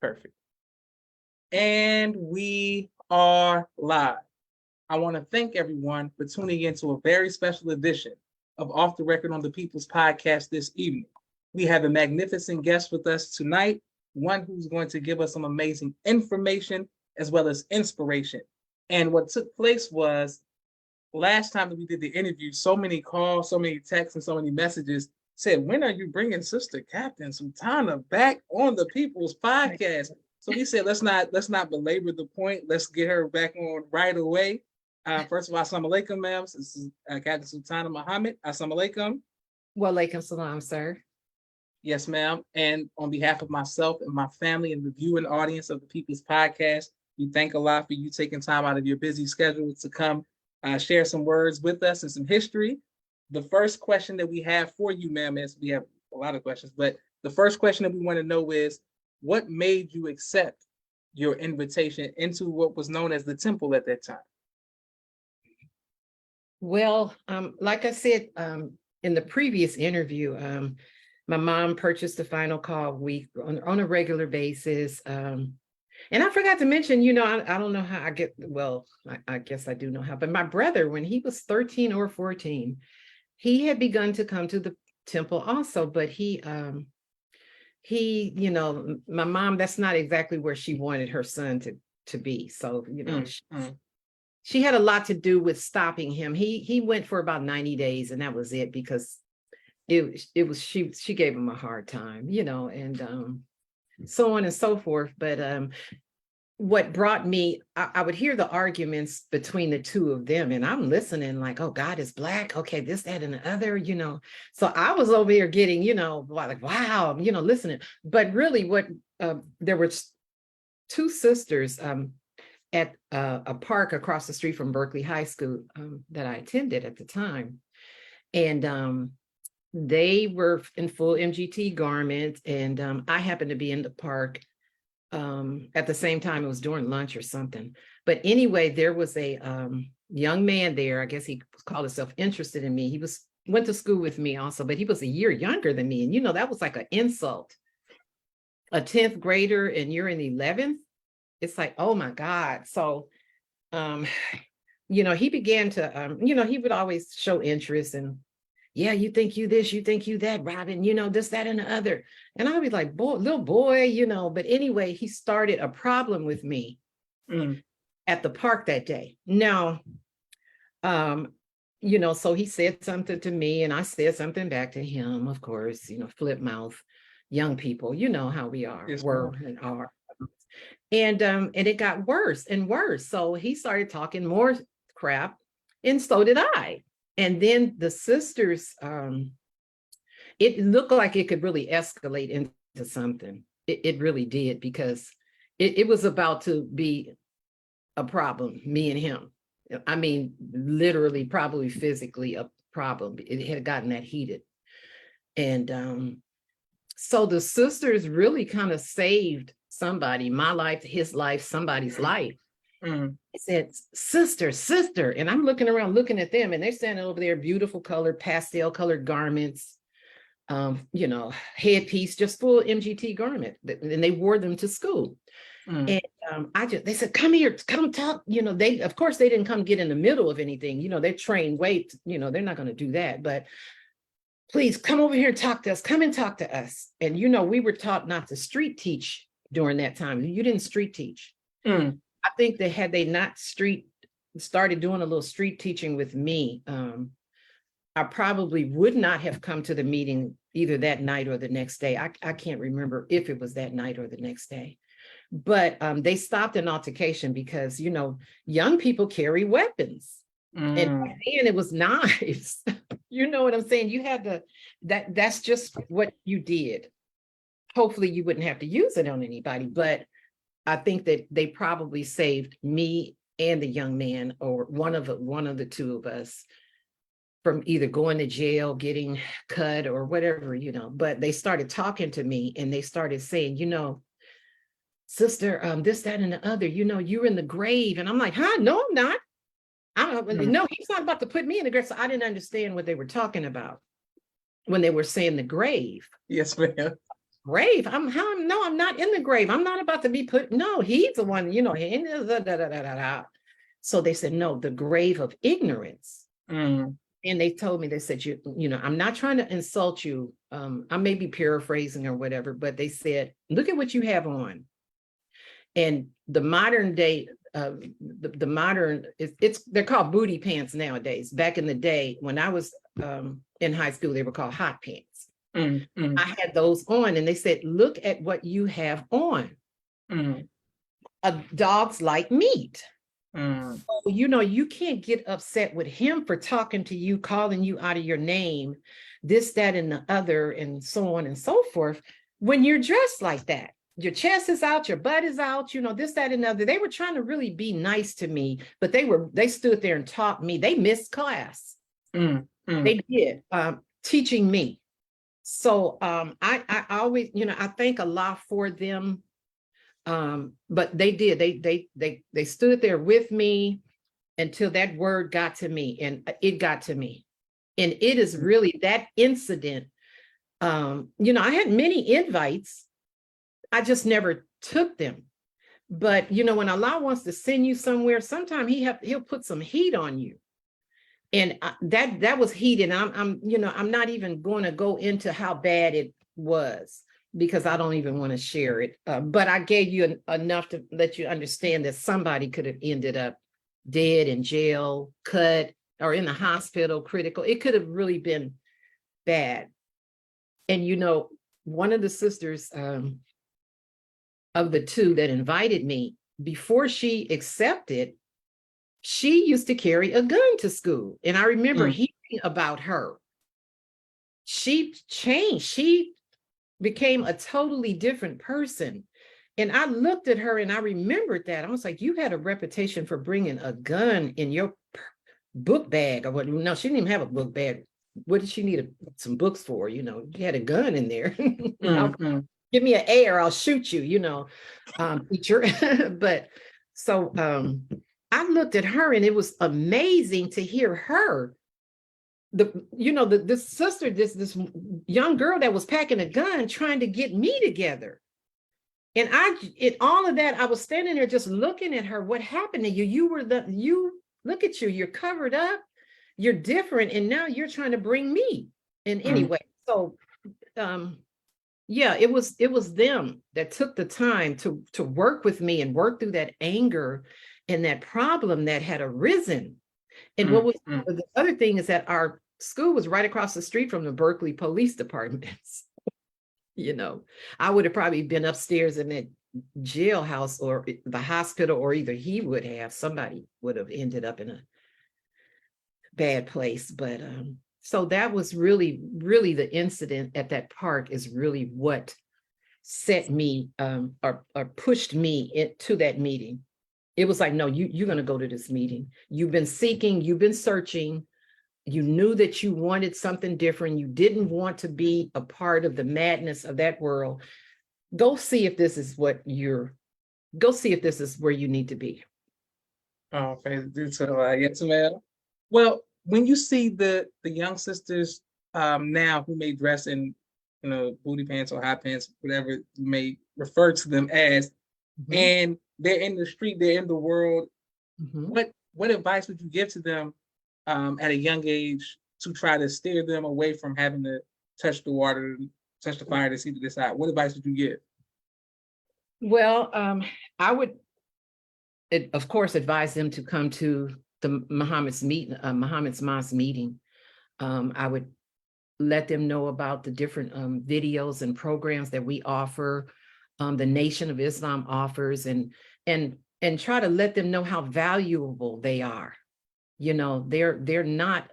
Perfect. And we are live. I want to thank everyone for tuning in to a very special edition of Off the Record on the People's Podcast this evening. We have a magnificent guest with us tonight, one who's going to give us some amazing information as well as inspiration. And what took place was last time that we did the interview, so many calls, so many texts, and so many messages said, "When are you bringing Sister Captain Sultanah back on the People's Podcast?" So we said, let's not belabor the point. Let's get her back on right away. First of all, assalamu alaikum, ma'am. This is Captain Sultanah Muhammad. Assalamu alaikum. Wa alaikum salam, sir. Yes, ma'am. And on behalf of myself and my family and the viewing audience of the People's Podcast, we thank Allah for you taking time out of your busy schedule to come share some words with us and some history. The first question that we have for you, ma'am, is we have a lot of questions, but the first question that we want to know is, what made you accept your invitation into what was known as the temple at that time? Well, like I said in the previous interview, my mom purchased the Final Call week on a regular basis. And I forgot to mention, I don't know how I guess I do know how, but my brother, when he was 13 or 14, he had begun to come to the temple also, but he, my mom, that's not exactly where she wanted her son to be. So, she had a lot to do with stopping him. He went for about 90 days and that was it, because she gave him a hard time, and so on and so forth. But what brought me, I would hear the arguments between the two of them, and I'm listening like, oh, God is black. Okay, this, that, and the other, So I was over here getting, like, wow, listening. But really there were two sisters at a park across the street from Berkeley High School that I attended at the time. And they were in full MGT garments, and I happened to be in the park at the same time. It was during lunch or something. But anyway, there was a young man there. I guess he called himself interested in me. He went to school with me also, but he was a year younger than me. And that was like an insult. A 10th grader and you're in 11th. It's like, oh my God. So, he began to, he would always show interest and, yeah, you think you this, you think you that, Robin, this, that, and the other. And I'd be like, boy, little boy, but anyway, he started a problem with me at the park that day. Now, so he said something to me and I said something back to him, of course, flip mouth, young people, how we are, yes, were and are. And it got worse and worse. So he started talking more crap, and so did I. And then the sisters, it looked like it could really escalate into something. It really did, because it was about to be a problem, me and him. I mean, literally, probably physically a problem. It had gotten that heated. And so the sisters really kind of saved somebody, my life, his life, somebody's life. I said, sister, and I'm looking around, looking at them, and they're standing over there, beautiful colored, pastel colored garments, headpiece, just full MGT garment, and they wore them to school. And they said, come here, come talk. Of course, they didn't come get in the middle of anything. They're trained weight. They're not going to do that, but please come over here and talk to us. Come and talk to us. And we were taught not to street teach during that time. You didn't street teach. I think that had they not started doing a little street teaching with me, I probably would not have come to the meeting either that night or the next day. I can't remember if it was that night or the next day. But they stopped an altercation because, young people carry weapons. And back then it was knives. You know what I'm saying? You had to, that's just what you did. Hopefully you wouldn't have to use it on anybody, but I think that they probably saved me and the young man, or one of the two of us, from either going to jail, getting cut, or whatever, But they started talking to me and they started saying, sister, this, that, and the other, you're in the grave. And I'm like, huh? No, I'm not. No, he's not about to put me in the grave. So I didn't understand what they were talking about when they were saying the grave. Yes, ma'am. grave. No, I'm not in the grave. I'm not about to be put. No, he's the one, So they said, no, the grave of ignorance. Mm. And they told me, they said, I'm not trying to insult you. I may be paraphrasing or whatever, but they said, look at what you have on. And the modern day, the modern, they're called booty pants nowadays. Back in the day, when I was in high school, they were called hot pants. I had those on, and they said, look at what you have on. Dogs like meat. So, you can't get upset with him for talking to you, calling you out of your name, this, that, and the other, and so on and so forth, when you're dressed like that. Your chest is out, your butt is out, this, that, and the other. They were trying to really be nice to me, but they stood there and taught me. They missed class. They did, teaching me. So I always, I thank Allah for them. But they did, they stood there with me until that word got to me, and it got to me. And it is really that incident. I had many invites. I just never took them. But, when Allah wants to send you somewhere, sometimes he'll put some heat on you. And that was heat. And I'm not even going to go into how bad it was, because I don't even want to share it. But I gave you enough to let you understand that somebody could have ended up dead, in jail, cut, or in the hospital, critical. It could have really been bad. And, one of the sisters of the two that invited me, before she accepted, she used to carry a gun to school. And I remember hearing about her. She changed. She became a totally different person. And I looked at her and I remembered that. I was like, you had a reputation for bringing a gun in your book bag or what? No, she didn't even have a book bag. What did she need some books for? You had a gun in there. Give me an A or I'll shoot you, teacher. But so I looked at her, and it was amazing to hear her. This sister, this young girl that was packing a gun, trying to get me together. And in all of that, I was standing there just looking at her. What happened to you? Look at you, you're covered up, you're different, and now you're trying to bring me. And anyway, so yeah, it was them that took the time to work with me and work through that anger and that problem that had arisen. And what was the other thing is that our school was right across the street from the Berkeley Police Departments. I would have probably been upstairs in that jailhouse or the hospital, or either somebody would have ended up in a bad place. But so that was really, really the incident at that park is really what set me or pushed me into that meeting. It was like, no, you're going to go to this meeting. You've been seeking, you've been searching. You knew that you wanted something different. You didn't want to be a part of the madness of that world. Go see if this is where you need to be. Oh, okay. So, yes, ma'am. Well, when you see the young sisters now who may dress in, booty pants or hot pants, whatever you may refer to them as, and they're in the street, they're in the world, what advice would you give to them at a young age to try to steer them away from having to touch the water, touch the fire to see to decide? What advice would you give? Well, I would, of course, advise them to come to the Muhammad's Mosque meeting. I would let them know about the different videos and programs that we offer, the Nation of Islam offers, and try to let them know how valuable they are. They're not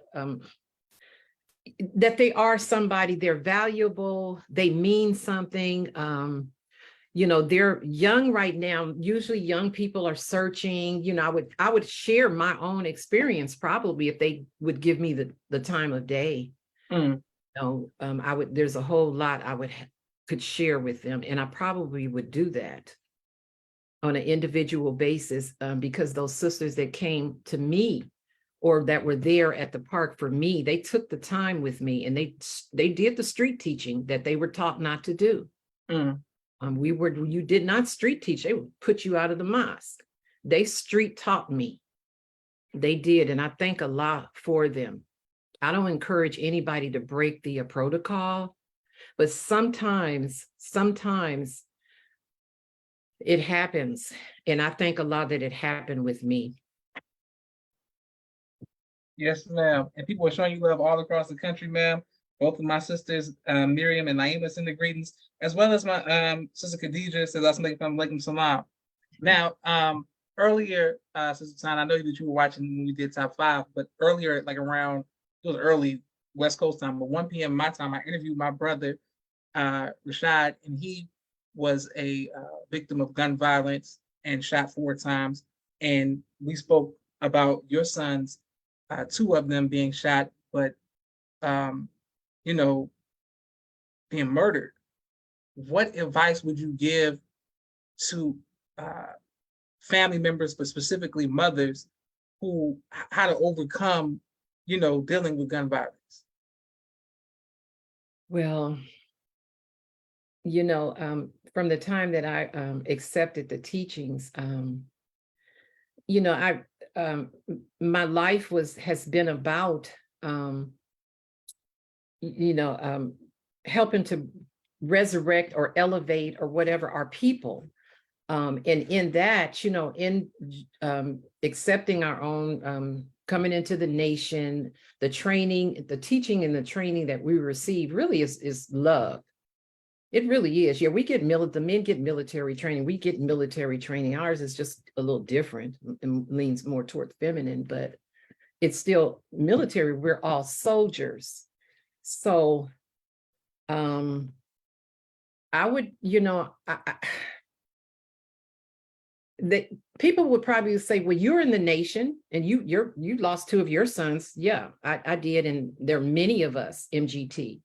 that they are somebody, they're valuable, they mean something. They're young right now. Usually young people are searching. I would share my own experience probably if they would give me the time of day. There's a whole lot could share with them, and I probably would do that on an individual basis because those sisters that came to me or that were there at the park for me, they took the time with me, and they did the street teaching that they were taught not to do. Mm. You did not street teach. They would put you out of the mosque. They street taught me. They did. And I thank Allah for them. I don't encourage anybody to break the protocol, but sometimes it happens. And I thank Allah that it happened with me. Yes, ma'am. And people are showing you love all across the country, ma'am. Both of my sisters, Miriam and Naima, send the greetings, as well as my sister Khadija says, "Assalamu salam." Now, earlier, Sister Sana, I know that you were watching when we did top 5, but earlier, like around, it was early West Coast time, but 1 p.m. my time, I interviewed my brother, Rashad, and he was a victim of gun violence and shot 4 times. And we spoke about your sons, 2 of them being shot, but um, you know, being murdered. What advice would you give to family members, but specifically mothers, who how to overcome, dealing with gun violence? Well, from the time that I accepted the teachings, I my life has been about helping to resurrect or elevate or whatever our people. And in that, in accepting our own, coming into the nation, the training, the teaching and the training that we receive really is love. It really is. Yeah, the men get military training. We get military training. Ours is just a little different and leans more toward feminine, but it's still military. We're all soldiers. So I would, that people would probably say, well, you're in the nation and you lost 2 of your sons. Yeah, I did. And there are many of us, MGT,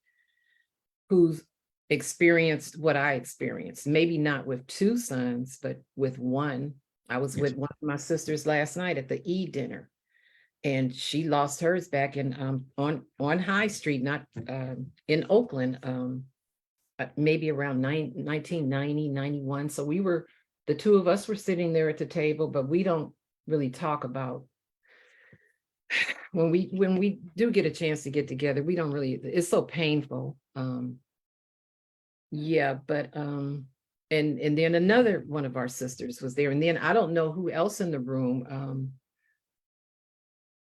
who's experienced what I experienced, maybe not with 2 sons, but with 1. I was with one of my sisters last night at the Eid dinner, and she lost hers back in on High Street, not in Oakland, maybe around 1990, 91. So the 2 of us were sitting there at the table, but we don't really talk about when we do get a chance to get together. We don't really, it's so painful. Yeah, but and then another one of our sisters was there, and then I don't know who else in the room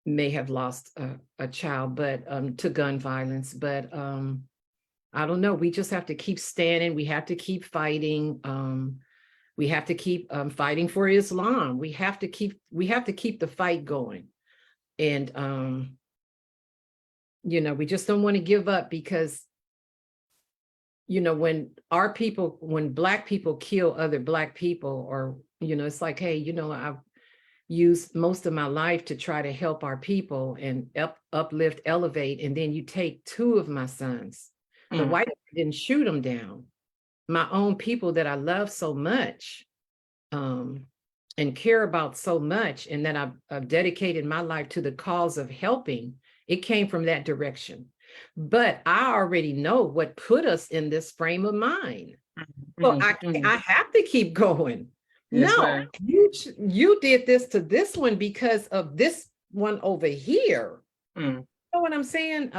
may have lost a child, but to gun violence. But I don't know. We just have to keep standing. We have to keep fighting. We have to keep fighting for Islam. We have to keep the fight going, and we just don't want to give up, because when Black people kill other Black people, or it's like, hey, I've used most of my life to try to help our people and uplift, elevate, and then you take 2 of my sons. The white didn't shoot them down. My own people that I love so much, and care about so much, and that I've dedicated my life to the cause of helping, it came from that direction. But I already know what put us in this frame of mind. So I have to keep going. Yes, no, ma'am. you did this to this one because of this one over here. You know what I'm saying?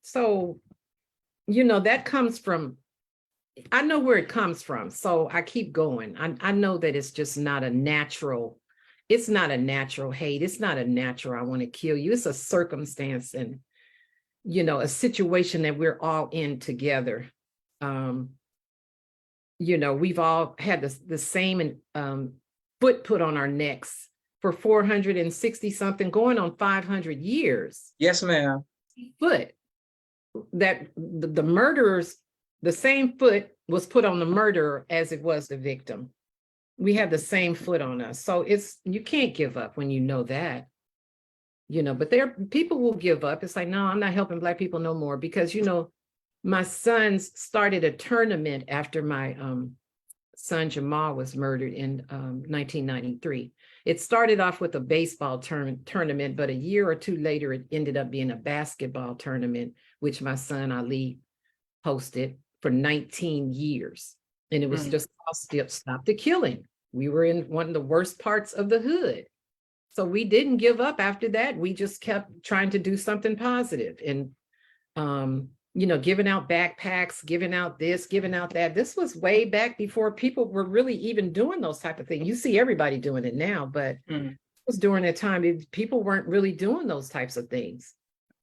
So, that comes from, I know where it comes from. So I keep going. I know that it's just not a natural, it's not a natural hate. It's not a natural, I want to kill you. It's a circumstance and, a situation that we're all in together. We've all had the same foot put on our necks for 460 something, going on 500 years. Yes, ma'am. Foot that the murderers, the same foot was put on the murderer as it was the victim. We have the same foot on us. So you can't give up when you know that, but people will give up. It's like, no, I'm not helping Black people no more, because, my sons started a tournament after my son Jamal was murdered in 1993. It started off with a baseball tournament, but a year or 2 later, it ended up being a basketball tournament, which my son Ali hosted for 19 years. And it was just stop the killing. We were in one of the worst parts of the hood. So we didn't give up after that. We just kept trying to do something positive and, giving out backpacks, giving out this, giving out that. This was way back before people were really even doing those type of things. You see everybody doing it now, but it was during that time, people weren't really doing those types of things.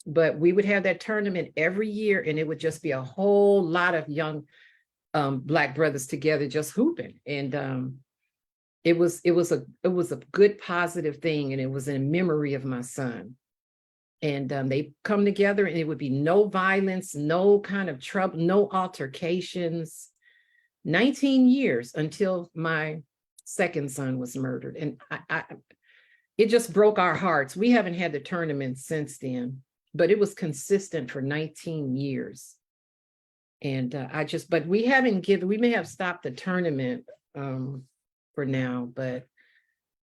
But we would have that tournament every year, and it would just be a whole lot of young Black brothers together just hooping. And it was a good positive thing, and it was in memory of my son. And they come together, and it would be no violence, no kind of trouble, no altercations. 19 years until my second son was murdered, and it just broke our hearts. We haven't had the tournament since then, but it was consistent for 19 years. And but we may have stopped the tournament for now, but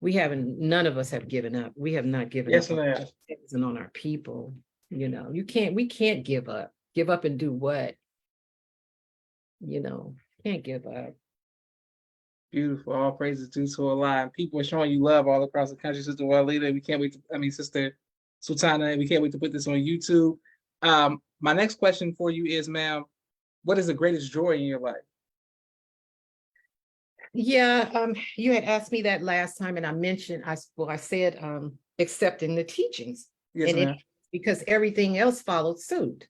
none of us have given up. We have not given up on our people. We can't give up. Give up and do what? Can't give up. Beautiful. All praises due to Allah. People are showing you love all across the country, Sister Walida. Sister Sultanah, we can't wait to put this on YouTube. My next question for you is, ma'am, what is the greatest joy in your life? Yeah, you had asked me that last time, and I mentioned, I said accepting the teachings. Yes, and ma'am. Because everything else followed suit.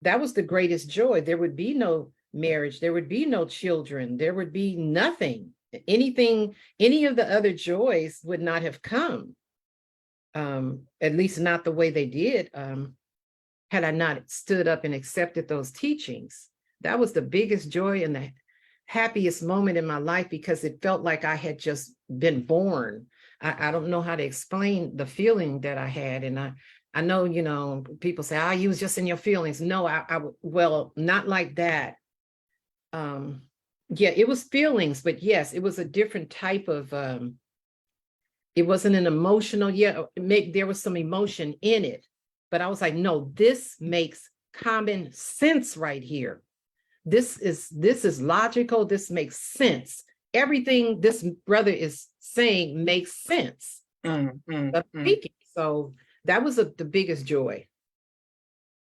That was the greatest joy. There would be no marriage, there would be no children, there would be nothing. Any of the other joys would not have come. At least not the way they did, had I not stood up and accepted those teachings. That was the biggest joy and the happiest moment in my life, because it felt like I had just been born. I don't know how to explain the feeling that I had. And I know, people say, you was just in your feelings. No, well, not like that. Yeah, it was feelings, but yes, it was a different type of, it wasn't an emotional, there was some emotion in it, but I was like, no, this makes common sense right here. This is logical. This makes sense. Everything this brother is saying makes sense. So that was the biggest joy.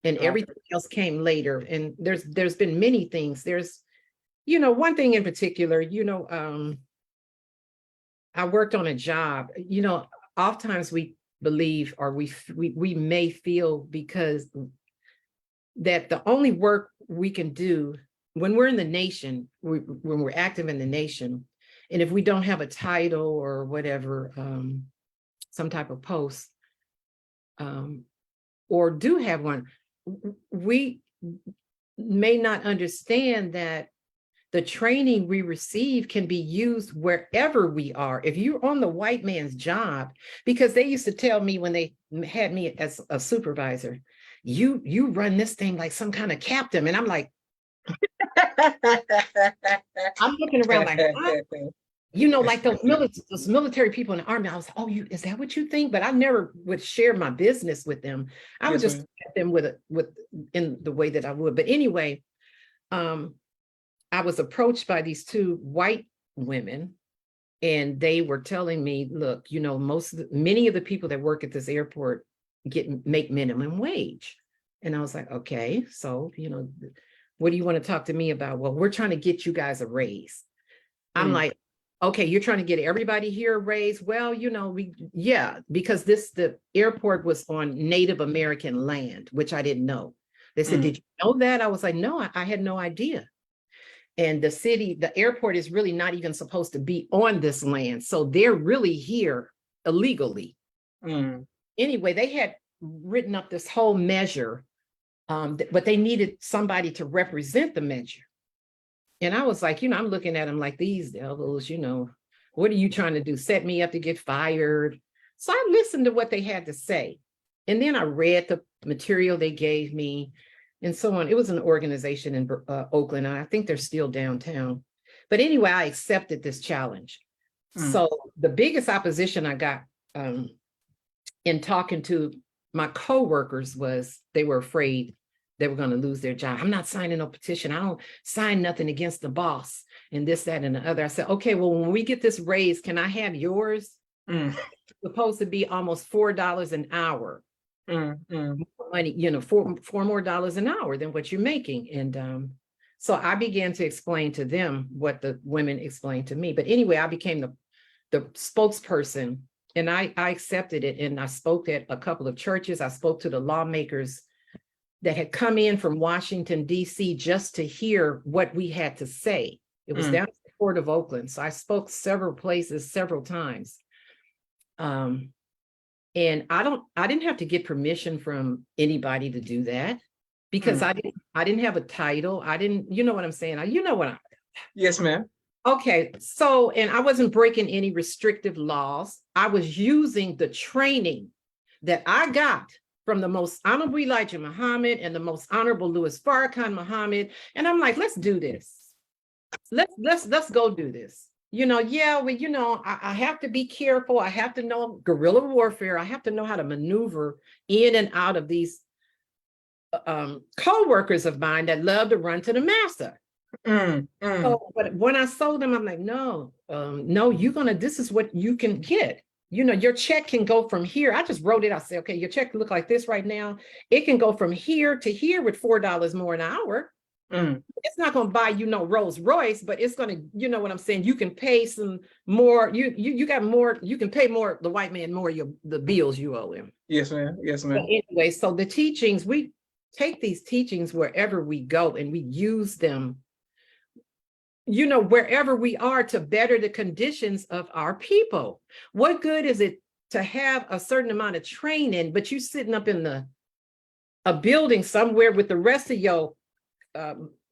And everything else came later. And there's been many things. There's, one thing in particular, I worked on a job, oftentimes we believe, or we may feel, because that the only work we can do when we're in the nation, when we're active in the nation, and if we don't have a title or whatever, some type of post, or do have one, we may not understand that the training we receive can be used wherever we are. If you're on the white man's job, because they used to tell me when they had me as a supervisor, you run this thing like some kind of captain. And I'm like, I'm looking around like, what? Like those military people in the army. I was like, is that what you think? But I never would share my business with them. I would just get them with in the way that I would. But anyway, I was approached by these two white women, and they were telling me, look, many of the people that work at this airport make minimum wage. And I was like, okay, so, what do you want to talk to me about? Well, we're trying to get you guys a raise. I'm like, okay, you're trying to get everybody here a raise. Well, because the airport was on Native American land, which I didn't know. They said, did you know that? I was like, no, I had no idea. And the airport is really not even supposed to be on this land. So they're really here illegally. Anyway, they had written up this whole measure, but they needed somebody to represent the measure. And I was like, I'm looking at them like, these devils, what are you trying to do? Set me up to get fired? So I listened to what they had to say. And then I read the material they gave me and so on. It was an organization in Oakland. I think they're still downtown. But anyway, I accepted this challenge. So the biggest opposition I got in talking to my coworkers was they were afraid they were going to lose their job. I'm not signing no petition. I don't sign nothing against the boss and this, that, and the other. I said, okay, well, when we get this raise, can I have yours? It's supposed to be almost $4 an hour. Money, you know, four more dollars an hour than what you're making. And so I began to explain to them what the women explained to me. But anyway, I became the spokesperson, and I accepted it. And I spoke at a couple of churches. I spoke to the lawmakers that had come in from Washington, D.C. just to hear what we had to say. It was down at the Port of Oakland. So I spoke several places, several times. And I didn't have to get permission from anybody to do that, because I didn't have a title. I didn't, you know what I'm saying? You know what Yes, ma'am. Okay. So, and I wasn't breaking any restrictive laws. I was using the training that I got from the most honorable Elijah Muhammad and the most honorable Louis Farrakhan Muhammad. And I'm like, let's do this. Let's go do this. You know, yeah, well, you know, I have to be careful. I have to know guerrilla warfare. I have to know how to maneuver in and out of these co-workers of mine that love to run to the master. So, but when I sold them, I'm like, no, this is what you can get. You know, your check can go from here. I just wrote it. I said, okay, your check look like this right now. It can go from here to here with $4 more an hour. It's not going to buy you no Rolls Royce, but it's going to, you know what I'm saying? You can pay some more. You got more. You can pay more, the white man more, the bills you owe him. Yes, ma'am. Yes, ma'am. But anyway, so the teachings, we take these teachings wherever we go, and we use them, you know, wherever we are, to better the conditions of our people. What good is it to have a certain amount of training, but you sitting up in a building somewhere with the rest of your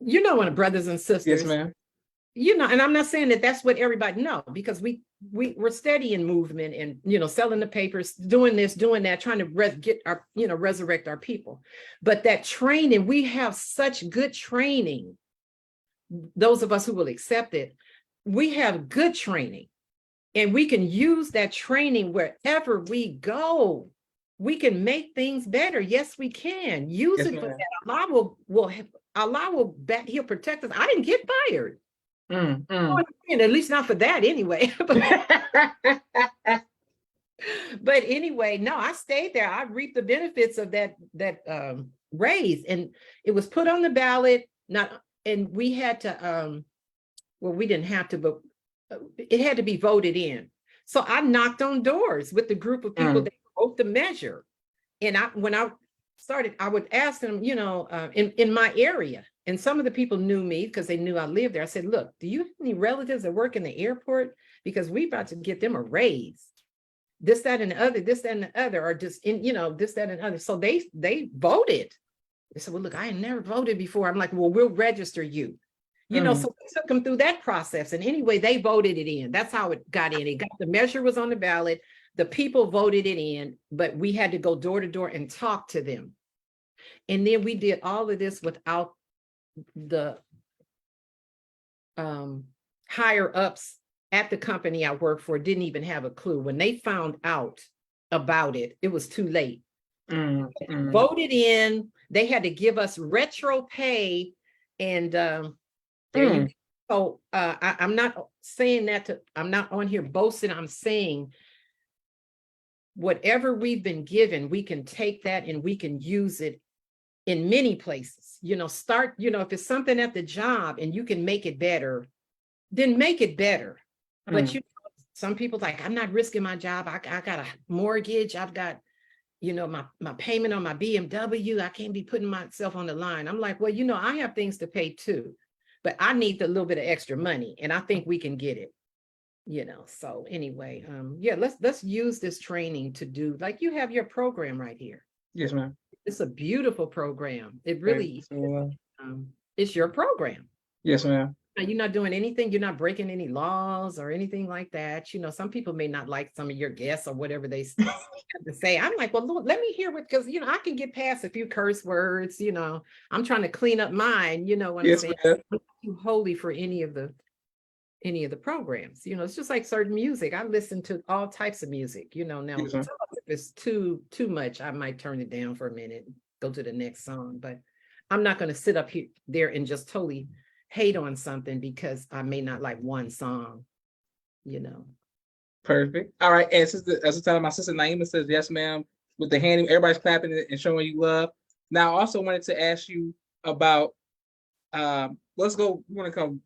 you know, when brothers and sisters. Yes, ma'am. You know, and I'm not saying that that's what everybody know, because we're steady in movement and, you know, selling the papers, doing this, doing that, trying to get our, you know, resurrect our people. But that training, we have such good training. Those of us who will accept it, we have good training, and we can use that training wherever we go. We can make things better. Yes, we can use it for that. Allah will bet, he'll protect us. I didn't get fired. At least not for that anyway. But anyway, no, I stayed there. I reaped the benefits of that raise, and it was put on the ballot. And we had to, well, we didn't have to, but it had to be voted in. So I knocked on doors with the group of people that wrote the measure. And when I started, I would ask them, you know, in my area, and some of the people knew me because they knew I lived there. I said, look, do you have any relatives that work in the airport? Because we're about to get them a raise. This, that, and the other, this, that, and the other, or just in, you know, this, that, and the other. So they voted. They said, well, look, I had never voted before. I'm like, well, we'll register you. You know, so we took them through that process. And anyway, they voted it in. That's how it got in. The measure was on the ballot. The people voted it in, but we had to go door to door and talk to them. And then we did all of this without the higher ups at the company I worked for didn't even have a clue. When they found out about it, it was too late. Voted in, they had to give us retro pay, and there you go. So I'm not saying that I'm not on here boasting. I'm saying whatever we've been given, we can take that and we can use it in many places. You know, start, you know, if it's something at the job and you can make it better, then make it better. But you know, some people like, I'm not risking my job. I got a mortgage. I've got, you know, my payment on my BMW. I can't be putting myself on the line. I'm like, well, you know, I have things to pay too, but I need a little bit of extra money, and I think we can get it. You know, so anyway, yeah, let's use this training to do, like, you have your program right here. Yes, ma'am. It's a beautiful program. It really it's your program. Yes, ma'am. You're not doing anything. You're not breaking any laws or anything like that. You know, some people may not like some of your guests or whatever they have to say. I'm like, well, Lord, let me hear what, because, you know, I can get past a few curse words. You know, I'm trying to clean up mine. You know what I'm saying? I'm not too holy for any of the programs. You know, it's just like certain music. I listen to all types of music. You know, now if it's too much, I might turn it down for a minute, go to the next song. But I'm not going to sit up here there and just totally hate on something because I may not like one song, you know. Perfect. All right. And sister, as a time, my sister Naima says, yes, ma'am, with the hand, everybody's clapping and showing you love. Now, I also wanted to ask you about, let's go, we want to come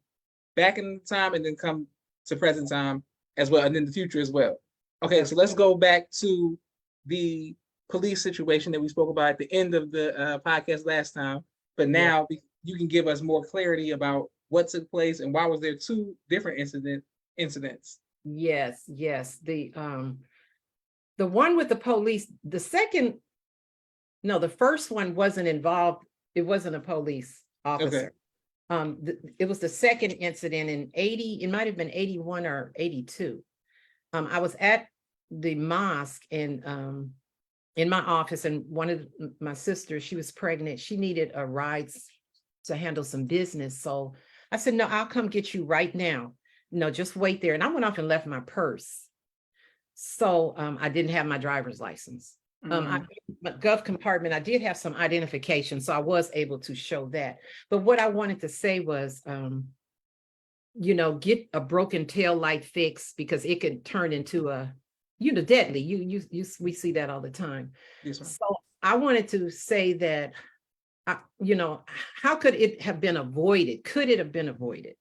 back in time and then come to present time as well, and then the future as well. Okay, so let's go back to the police situation that we spoke about at the end of the podcast last time. But now you can give us more clarity about what took place and why was there two different incidents. Yes, yes. The one with the police, the first one wasn't involved. It wasn't a police officer. It was the second incident in 80, it might have been 81 or 82. I was at the mosque and in my office, and one of my sisters, she was pregnant. She needed a ride to handle some business. So I said, no, I'll come get you right now. No, just wait there. And I went off and left my purse. So I didn't have my driver's license. My gov compartment, I did have some identification, so I was able to show that. But what I wanted to say was, get a broken tail light fixed because it could turn into a, deadly. We see that all the time. Yes, so I wanted to say that, how could it have been avoided? Could it have been avoided?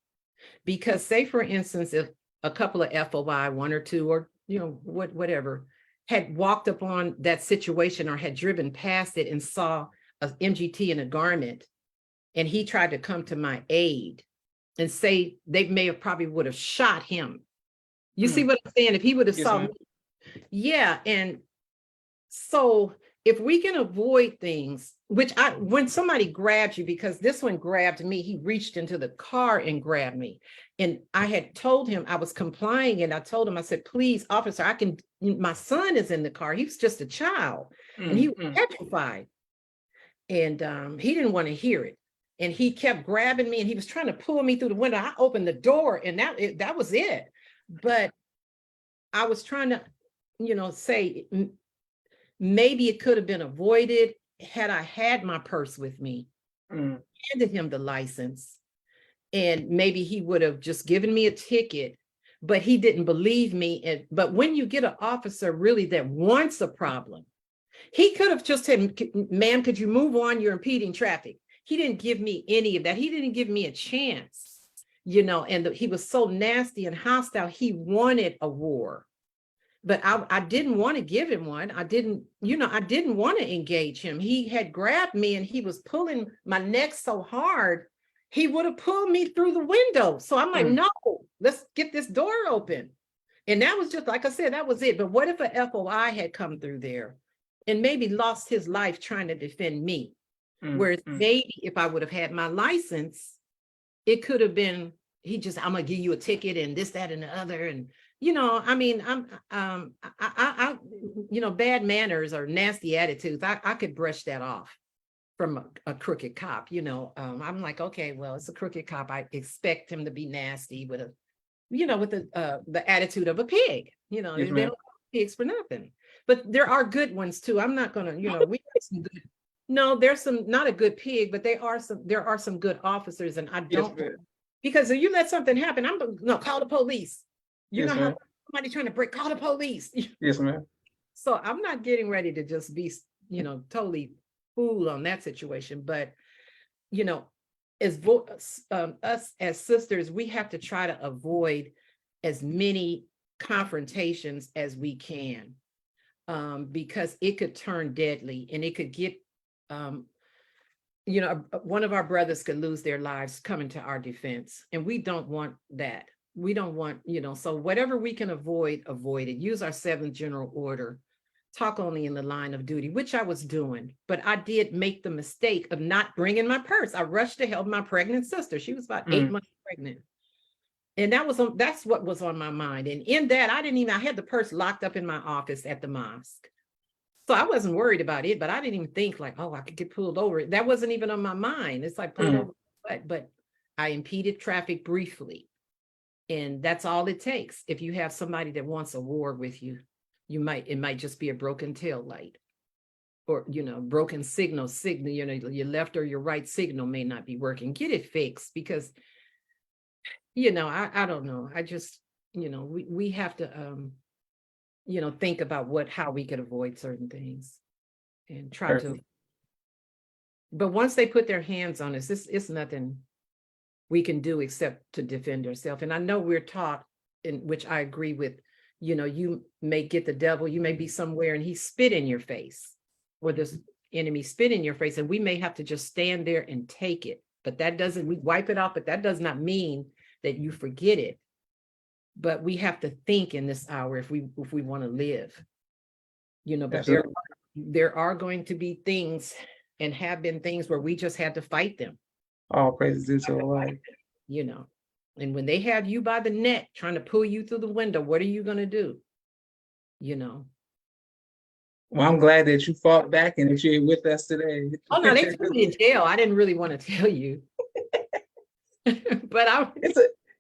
Because say, for instance, if a couple of FOI, one or two, or, whatever, had walked upon that situation or had driven past it and saw a MGT in a garment, and he tried to come to my aid and say they may have probably would have shot him. You see what I'm saying? If he would have saw me. Yeah. And so if we can avoid things, when somebody grabs you, because this one grabbed me, he reached into the car and grabbed me. And I had told him I was complying, and I told him, I said, please, officer, my son is in the car. He was just a child and he was petrified. And he didn't want to hear it. And he kept grabbing me and he was trying to pull me through the window. I opened the door and that was it. But I was trying to, say maybe it could have been avoided had I had my purse with me, handed him the license, and maybe he would have just given me a ticket, but he didn't believe me. But when you get an officer really that wants a problem, he could have just said, ma'am, could you move on? You're impeding traffic. He didn't give me any of that. He didn't give me a chance, and he was so nasty and hostile. He wanted a war. But I didn't want to give him one. I didn't want to engage him. He had grabbed me and he was pulling my neck so hard, he would have pulled me through the window. So I'm like, no, let's get this door open. And that was just, like I said, that was it. But what if a FOI had come through there and maybe lost his life trying to defend me? Whereas maybe if I would have had my license, it could have been, I'm gonna give you a ticket and this, that, and the other. And bad manners or nasty attitudes, I could brush that off from a crooked cop. I'm like, okay, well, it's a crooked cop. I expect him to be nasty with the attitude of a pig. They don't have pigs for nothing. But there are good ones too. I'm not gonna, we have some good. No, there's some, not a good pig, but there are some good officers, and I don't, because if you let something happen, call the police. How somebody trying to call the police. Yes, ma'am. So I'm not getting ready to just be, totally fooled on that situation. But, as us as sisters, we have to try to avoid as many confrontations as we can, because it could turn deadly and it could get, one of our brothers could lose their lives coming to our defense. And we don't want that. We don't want, so whatever we can avoid it. Use our 7th general order. Talk only in the line of duty, which I was doing. But I did make the mistake of not bringing my purse. I rushed to help my pregnant sister. She was about 8 months pregnant. And that's what was on my mind. And in that, I had the purse locked up in my office at the mosque. So I wasn't worried about it, but I didn't even think like, oh, I could get pulled over. That wasn't even on my mind. It's like pulled over, but I impeded traffic briefly. And that's all it takes. If you have somebody that wants a war with you, it might just be a broken tail light. or, broken signal, your left or your right signal may not be working. Get it fixed because, I don't know. I just, we have to, think about how we could avoid certain things and try to. But once they put their hands on us, it's nothing we can do except to defend ourselves. And I know we're taught, in which I agree with, you may get the devil, you may be somewhere and he spit in your face, or this enemy spit in your face, and we may have to just stand there and take it. But we wipe it off, but that does not mean that you forget it. But we have to think in this hour if we want to live, but there are going to be things, and have been things, where we just had to fight them. All praises to Allah. And when they have you by the neck trying to pull you through the window, what are you going to do? Well, I'm glad that you fought back and that you're with us today. Oh no, they put me in jail. I didn't really want to tell you. But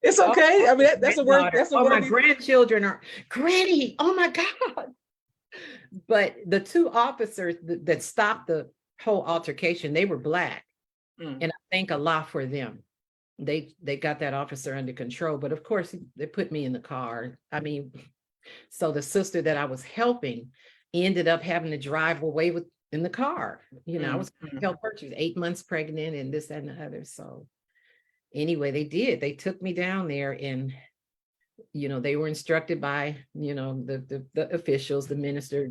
it's okay. I mean, that's a word. That's a word. My grandchildren are, Granny, oh my God. But the two officers that stopped the whole altercation, they were Black. And I thank Allah for them. They got that officer under control. But of course, they put me in the car. I mean, so the sister that I was helping ended up having to drive away in the car. I was help her. She was 8 months pregnant and this, that, and the other. So anyway, they took me down there, and they were instructed by the officials, the minister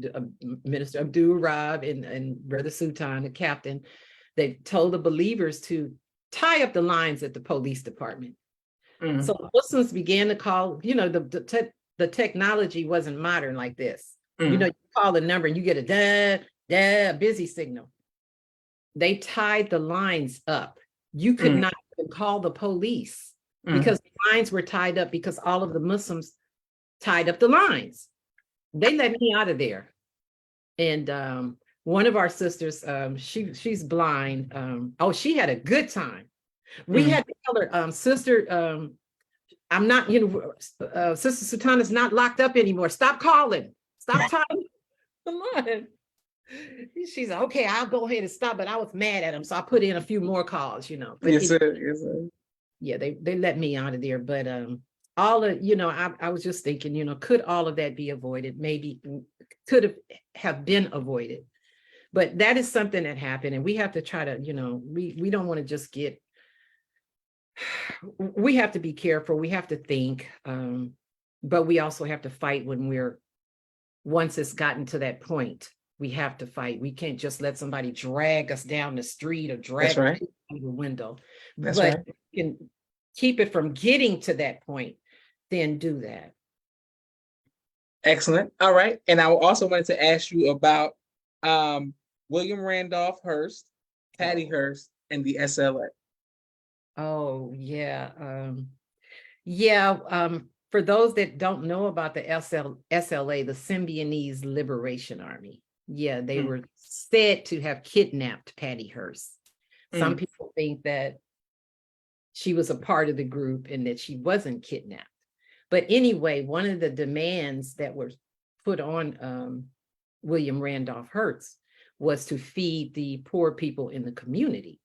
Abdul Rab and Brother Sultan, the captain. They told the believers to tie up the lines at the police department. So the Muslims began to call, the technology wasn't modern like this. You call a number and you get a busy signal. They tied the lines up. You could not even call the police because the lines were tied up, because all of the Muslims tied up the lines. They let me out of there. And one of our sisters, she's blind. She had a good time. We had to tell her, sister, I'm not, Sister Sultanah's not locked up anymore. Stop calling. Stop talking. Come on. She's like, okay, I'll go ahead and stop. But I was mad at him, so I put in a few more calls, But yes, sir. Yes, sir. Yeah, they let me out of there. But all of, I was just thinking, could all of that be avoided? Maybe could have been avoided. But that is something that happened, and we have to try to, we don't want to just we have to be careful. We have to think, but we also have to fight once it's gotten to that point. We have to fight. We can't just let somebody drag us down the street or drag us out the window. That's right. But you can keep it from getting to that point, then do that. Excellent. All right. And I also wanted to ask you about William Randolph Hearst, Patty Hearst, and the SLA. Oh, yeah. For those that don't know about the SLA, the Symbionese Liberation Army, they were said to have kidnapped Patty Hearst. Some people think that she was a part of the group and that she wasn't kidnapped. But anyway, one of the demands that were put on William Randolph Hearst was to feed the poor people in the community,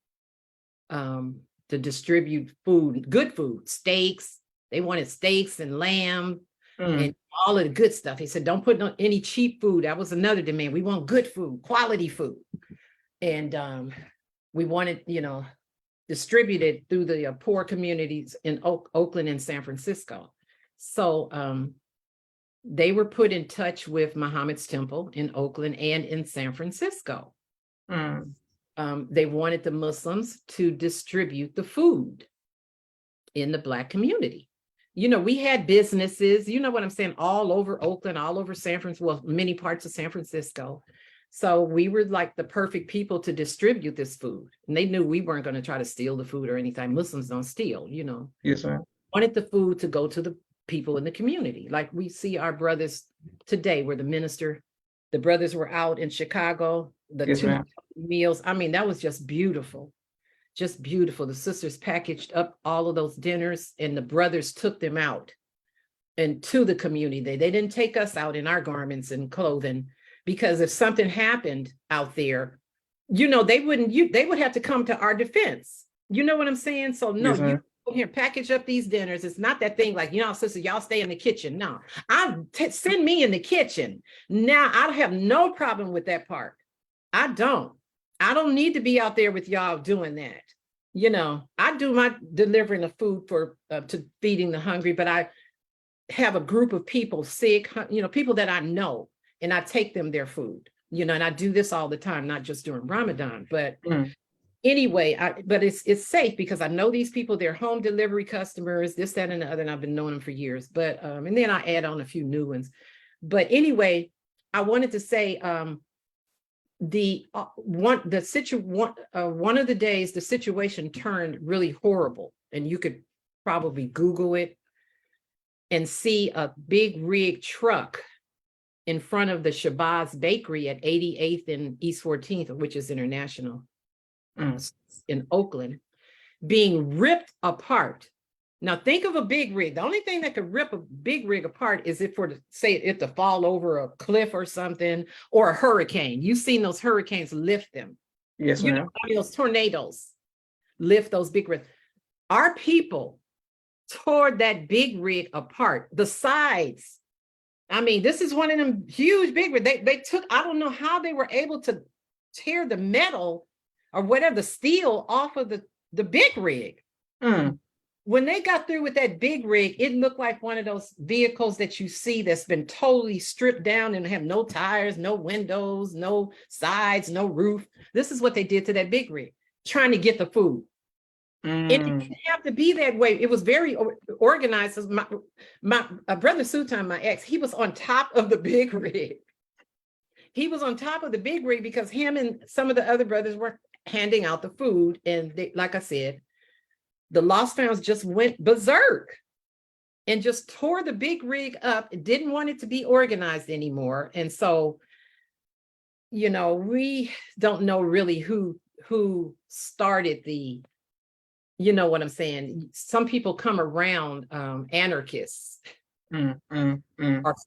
to distribute food, good food, steaks. They wanted steaks and lamb and all of the good stuff. He said, don't put any cheap food. That was another demand. We want good food, quality food. And we wanted, distributed through the poor communities in Oakland and San Francisco. So they were put in touch with Muhammad's temple in Oakland and in San Francisco. They wanted the Muslims to distribute the food in the Black community. We had businesses, what I'm saying, all over Oakland, all over San Francisco, well, many parts of San Francisco. So we were like the perfect people to distribute this food. And they knew we weren't going to try to steal the food or anything. Muslims don't steal, Yes, sir. Wanted the food to go to the people in the community. Like we see our brothers today, where the brothers were out in Chicago, two meals. I mean, that was just beautiful. Just beautiful. The sisters packaged up all of those dinners, and the brothers took them out and to the community. They didn't take us out in our garments and clothing. because if something happened out there, they would have to come to our defense. You know what I'm saying? So no, Yes, you go here, package up these dinners. It's not that thing like, sister, y'all stay in the kitchen. No, send me in the kitchen. Now I have no problem with that part. I don't need to be out there with y'all doing that. I do my delivering of food to feeding the hungry, but I have a group of people sick, people that I know, and I take them their food, and I do this all the time, not just during Ramadan, but anyway, but it's safe because I know these people, they're home delivery customers, this, that, and the other, and I've been knowing them for years, but, and then I add on a few new ones. But anyway, I wanted to say, one of the days the situation turned really horrible, and you could probably Google it and see a big rig truck in front of the Shabazz Bakery at 88th and East 14th, which is International, in Oakland, being ripped apart. Now think of a big rig. The only thing that could rip a big rig apart is if it to fall over a cliff or something, or a hurricane. You've seen those hurricanes lift them. Yes, ma'am. Those tornadoes lift those big rigs. Our people tore that big rig apart. The sides. I mean, this is one of them huge big rigs. They took, I don't know how they were able to tear the metal or whatever, the steel off of the big rig. When they got through with that big rig, it looked like one of those vehicles that you see that's been totally stripped down and have no tires, no windows, no sides, no roof. This is what they did to that big rig, trying to get the food. It didn't have to be that way. It was very organized. My brother Sultan, my ex, he was on top of the big rig. He was on top of the big rig because him and some of the other brothers were handing out the food. And they, like I said, the Lost Founds just went berserk and just tore the big rig up. It didn't want it to be organized anymore. And so, we don't know really who started the, what I'm saying? Some people come around anarchists are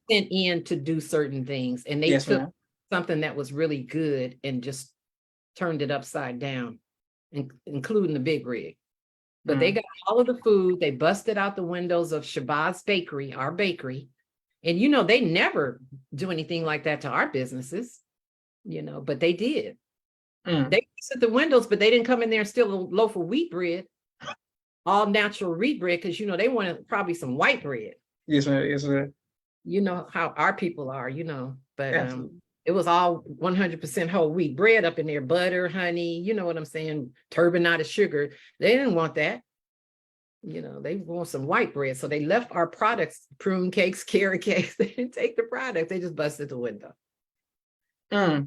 sent in to do certain things. And they took something that was really good and just turned it upside down, including the big rig. But they got all of the food. They busted out the windows of Shabazz Bakery, our bakery. And, they never do anything like that to our businesses, but they did. They busted the windows, but they didn't come in there and steal a loaf of wheat bread, all natural wheat bread, because, they wanted probably some white bread. Yes, ma'am. Yes, ma'am. You know how our people are, but it was all 100% whole wheat bread up in there, butter, honey, you know what I'm saying? Turbinate sugar. They didn't want that. They want some white bread. So they left our products, prune cakes, carrot cakes. They didn't take the product. They just busted the window. Well,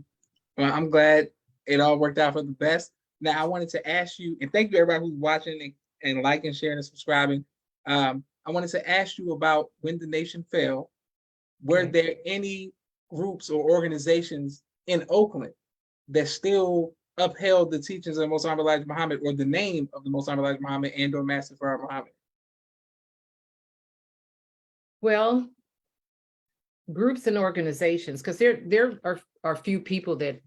I'm glad it all worked out for the best. Now, I wanted to ask you, and thank you everybody who's watching and liking, sharing, and subscribing. I wanted to ask you about when the nation fell. Were there any groups or organizations in Oakland that still upheld the teachings of Most Honorable Elijah Muhammad, or the name of the Most Honorable Elijah Muhammad and or Master Farah Muhammad? Well, groups and organizations, because there are a few people that,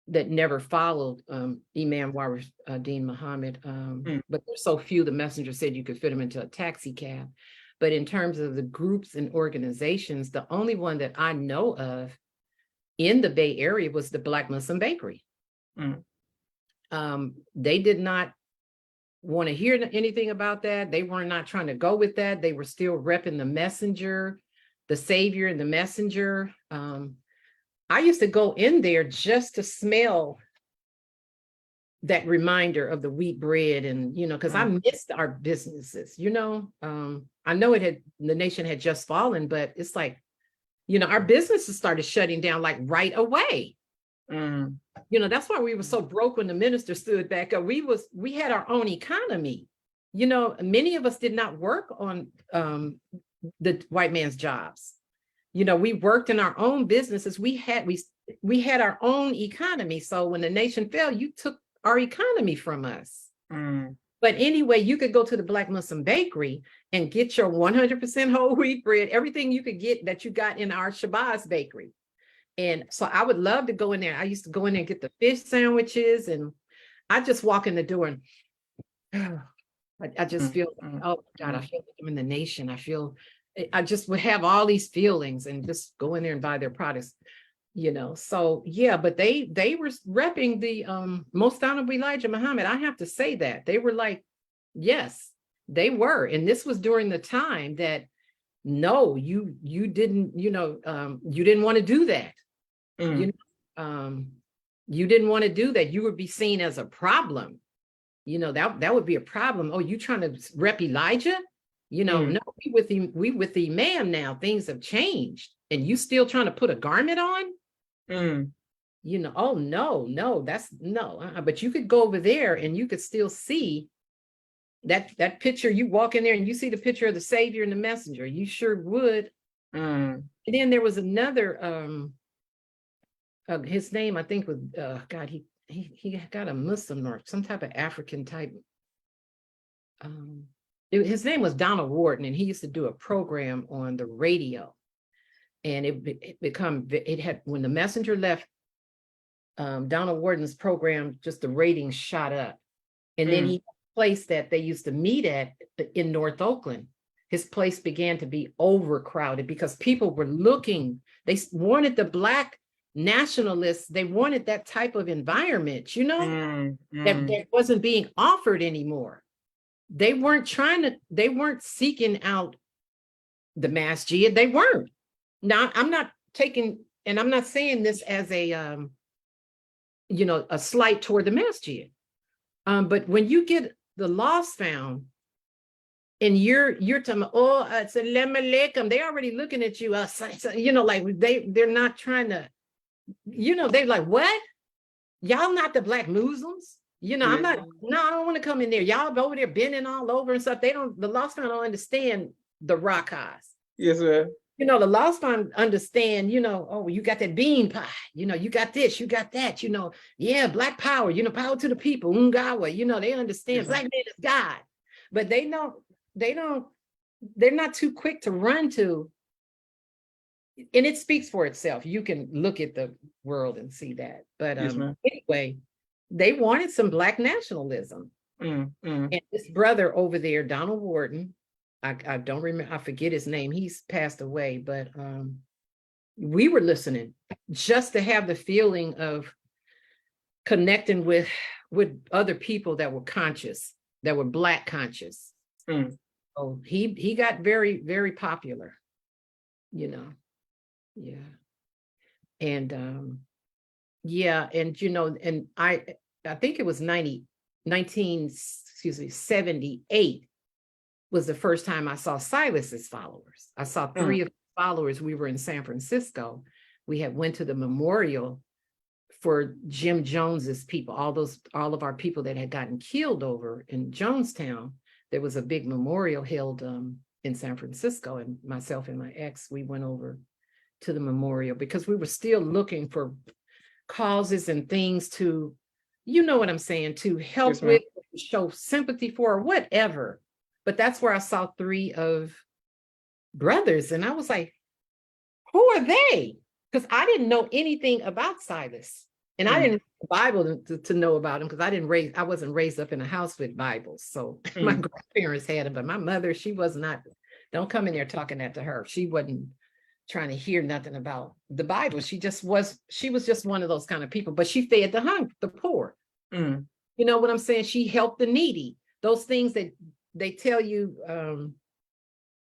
that never followed Imam Waris Dean Muhammad, but there's so few, the messenger said you could fit them into a taxi cab. But in terms of the groups and organizations, the only one that I know of in the Bay Area was the Black Muslim Bakery. They did not want to hear anything about that. They were not trying to go with that. They were still repping the messenger, the savior and the messenger. I used to go in there just to smell that reminder of the wheat bread, and because I missed our businesses. I know the nation had just fallen, but it's like, our businesses started shutting down like right away. That's why we were so broke when the minister stood back up. We had our own economy. Many of us did not work on the white man's jobs. We worked in our own businesses. We had our own economy. So when the nation fell, you took our economy from us. But anyway, you could go to the Black Muslim bakery and get your 100% whole wheat bread, everything you could get that you got in our Shabazz bakery. And so I would love to go in there. I used to go in there and get the fish sandwiches, and I just walk in the door and I just feel, oh God, I feel like I'm in the nation. I just would have all these feelings and just go in there and buy their products, So yeah, but they were repping the most honorable Elijah Muhammad. I have to say that. They were like, yes, they were. And this was during the time that no, you didn't, you didn't want to do that. You didn't want to do that. You would be seen as a problem. That would be a problem. Oh, you trying to rep Elijah? No, we with the imam now. Things have changed, and you still trying to put a garment on? Oh no, that's no. But you could go over there, and you could still see that picture. You walk in there, and you see the picture of the Savior and the Messenger. You sure would. And then there was another. His name, I think, was God. He got a Muslim or some type of African type. His name was Donald Wharton, and he used to do a program on the radio. And it had, when the Messenger left, Donald Wharton's program, just the ratings shot up. And then he had a place that they used to meet at in North Oakland. His place began to be overcrowded because people were looking. They wanted the Black nationalists. They wanted that type of environment, that wasn't being offered anymore. They weren't seeking out the masjid. They weren't. Now, I'm not taking, and I'm not saying this as a slight toward the masjid. But when you get the lost found, and you're telling me, oh, assalamu alaikum, they already looking at you, like they're not trying to, they're like, what? Y'all not the Black Muslims? I'm not, no, I don't want to come in there. Y'all over there bending all over and stuff. The lost found don't understand the rakas. Yes, sir. The lost found understand, oh, you got that bean pie, you got this, you got that, yeah, Black power, power to the people, Ungawa, they understand Black man is God. But they're not too quick to run to. And it speaks for itself. You can look at the world and see that. But anyway, they wanted some Black nationalism. And this brother over there, Donald Wharton, I don't remember, I forget his name. He's passed away, but we were listening just to have the feeling of connecting with other people that were conscious, that were Black conscious. So he got very, very popular, Yeah. And and I think it was 1978 was the first time I saw Silas's followers. I saw three of his followers. We were in San Francisco. We had went to the memorial for Jim Jones's people, all of our people that had gotten killed over in Jonestown. There was a big memorial held in San Francisco, and myself and my ex, we went over to the memorial because we were still looking for causes and things to, what I'm saying, to help with, show sympathy for, or whatever. But that's where I saw three of brothers, and I was like, who are they? Because I didn't know anything about Silas, and I didn't read the Bible to know about him, because I wasn't raised up in a house with Bibles. So my grandparents had them, but my mother, she was not. Don't come in there talking that to her. She wasn't trying to hear nothing about the Bible. She was just one of those kind of people, but she fed the hungry, the poor. You know what I'm saying? She helped the needy. Those things that they tell you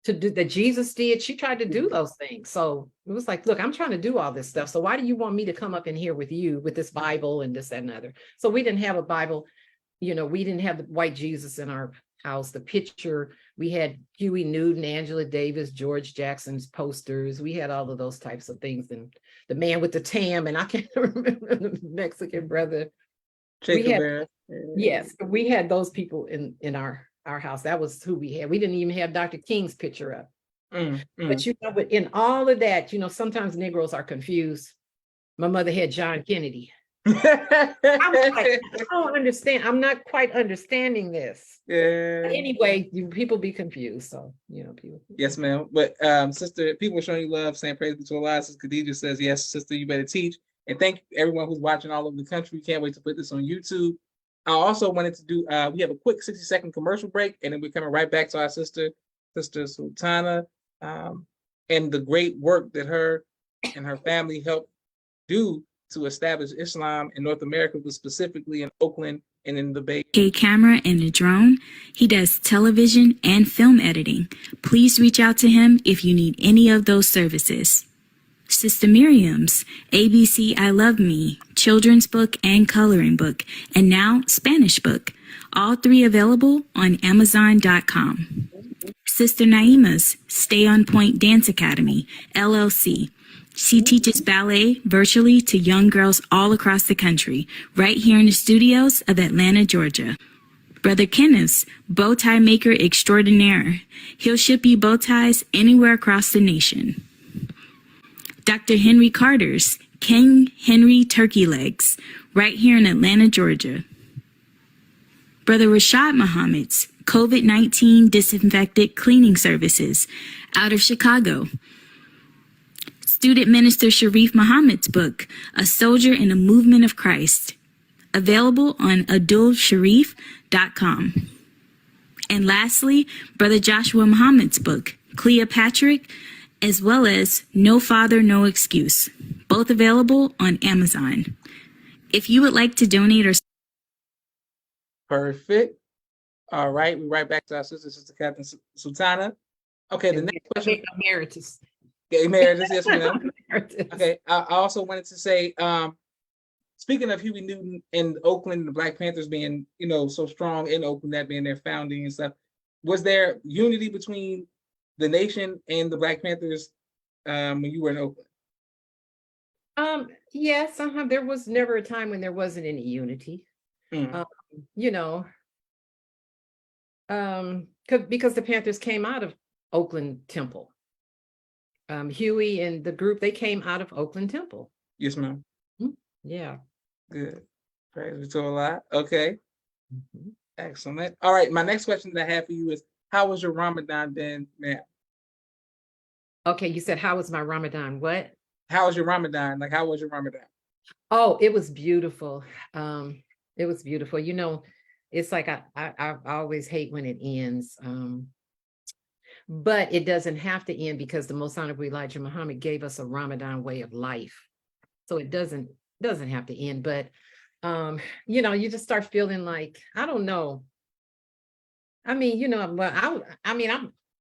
to do, that Jesus did, she tried to do those things. So it was like, look, I'm trying to do all this stuff. So why do you want me to come up in here with you with this Bible and this, that, and other? So we didn't have a Bible. We didn't have the white Jesus in our house. The picture, we had Huey Newton, Angela Davis, George Jackson's posters. We had all of those types of things. And the man with the tam, and I can't remember the Mexican brother. Yes, we had those people in our house. That was who we had. We didn't even have Dr. King's picture up. But in all of that, sometimes Negroes are confused. My mother had John Kennedy. I'm like, I don't understand. I'm not quite understanding this. Yeah. Anyway, people be confused. So, people. Yes, ma'am. But sister, people are showing you love, saying praise be to Allah. Sister Khadija says, yes, sister, you better teach. And thank you everyone who's watching all over the country. Can't wait to put this on YouTube. I also wanted to do, we have a quick 60-second commercial break, and then we're coming right back to our sister Sultanah, and the great work that her and her family helped do to establish Islam in North America, but specifically in Oakland and in the Bay. A camera and a drone. He does television and film editing. Please reach out to him if you need any of those services. Sister Miriam's ABC I Love Me, children's book and coloring book, and now Spanish book. All three available on Amazon.com. Sister Naima's Stay on Point Dance Academy, LLC. She teaches ballet virtually to young girls all across the country, right here in the studios of Atlanta, Georgia. Brother Kenneth's Bow Tie Maker Extraordinaire. He'll ship you bow ties anywhere across the nation. Dr. Henry Carter's King Henry Turkey Legs, right here in Atlanta, Georgia. Brother Rashad Muhammad's COVID-19 Disinfected Cleaning Services, out of Chicago. Student Minister Sharif Muhammad's book, A Soldier in the Movement of Christ, available on adulsharif.com. And lastly, Brother Joshua Muhammad's book, Cleopatra, as well as No Father, No Excuse, both available on Amazon. If you would like to donate or... Perfect. All right, we're right back to our Sister Capt Sultanah. Okay, the next question. Emeritus. Emeritus, yes, ma'am. Okay, I also wanted to say, speaking of Huey Newton and Oakland, the Black Panthers being, so strong in Oakland, that being their founding and stuff, was there unity between the nation and the Black Panthers when you were in Oakland? Yes, there was never a time when there wasn't any unity. Because the Panthers came out of Oakland Temple. Huey and the group, they came out of Oakland Temple. Yes, ma'am. Yeah. Good. Praise to Allah. Okay. Excellent. All right. My next question that I have for you is, how was your Ramadan then, ma'am? Okay, you said, how was my Ramadan? What? How was your Ramadan? Like, how was your Ramadan? Oh, it was beautiful. It was beautiful. It's like I always hate when it ends. But it doesn't have to end, because the Most Honorable Elijah Muhammad gave us a Ramadan way of life. So it doesn't have to end. But you just start feeling like, I don't know. I mean,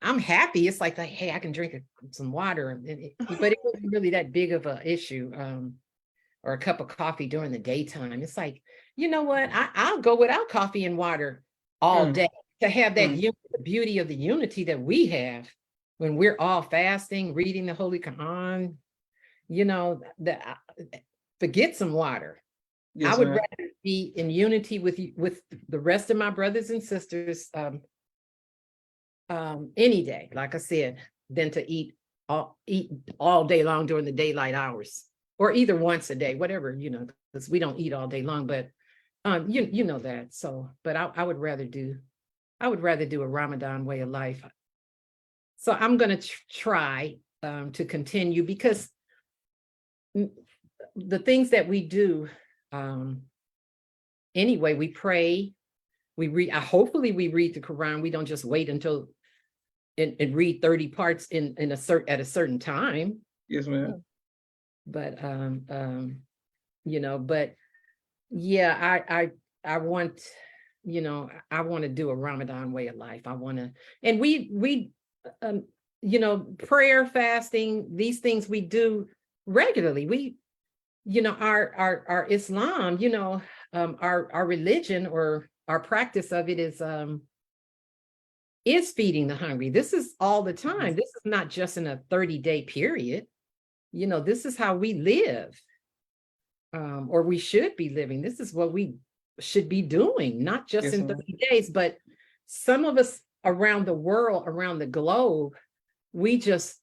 I'm happy. It's like, hey, I can drink some water, but it wasn't really that big of an issue. Or a cup of coffee during the daytime. It's like, you know what? I'll go without coffee and water all day to have that the beauty of the unity that we have when we're all fasting, reading the Holy Quran. Forget some water. Yes, I would rather be in unity with the rest of my brothers and sisters any day, like I said, than to eat all day long during the daylight hours. Or either once a day, whatever, because we don't eat all day long, but you know that. So, but I would rather do a Ramadan way of life. So I'm going to try to continue, because the things that we do, anyway, we pray, we read, hopefully we read the Quran. We don't just wait until and read 30 parts at a certain time. Yes, ma'am. But but yeah, I want, I want to do a Ramadan way of life. I want to, and we prayer, fasting, these things we do regularly. We, our Islam, our religion, or our practice of it is feeding the hungry. This is all the time. This is not just in a 30-day period. This is how we live, or we should be living. This is what we should be doing, not just in 30 days, but some of us around the world, around the globe, we just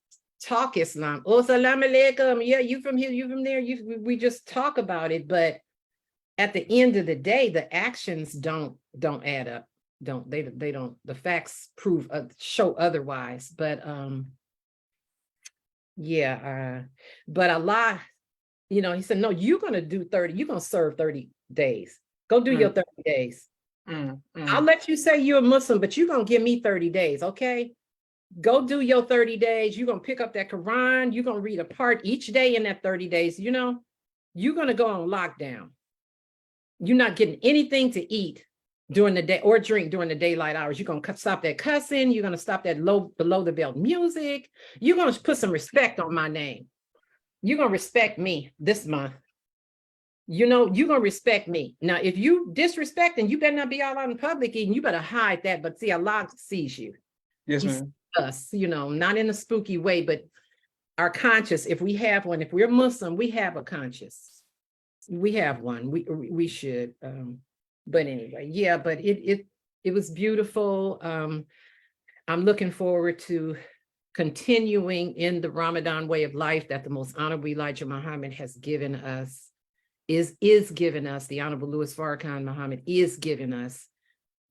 talk Islam. Oh, salam alaikum. Yeah, you from here, you from there. We just talk about it, but at the end of the day, the actions don't add up. They don't, the facts prove show otherwise. But but Allah, he said, no, you're gonna do 30, you're gonna serve 30 days. Go do your 30 days. I'll let you say you're a Muslim, but you're gonna give me 30 days, okay? Go do your 30 days. You're gonna pick up that Quran, you're gonna read a part each day in that 30 days, you're gonna go on lockdown. You're not getting anything to eat during the day or drink during the daylight hours. You're going to stop that cussing. You're going to stop that below the belt music. You're going to put some respect on my name. You're going to respect me this month. You're going to respect me. Now, if you disrespecting, you better not be out in public and you better hide that. But see, Allah sees you. Yes, ma'am. He sees us, not in a spooky way, but our conscience, if we have one, if we're Muslim, we have a conscience. We have one. We should. But anyway, yeah, but it was beautiful. I'm looking forward to continuing in the Ramadan way of life that the most honorable Elijah Muhammad has given us, is given us, the Honorable Louis Farrakhan Muhammad is giving us,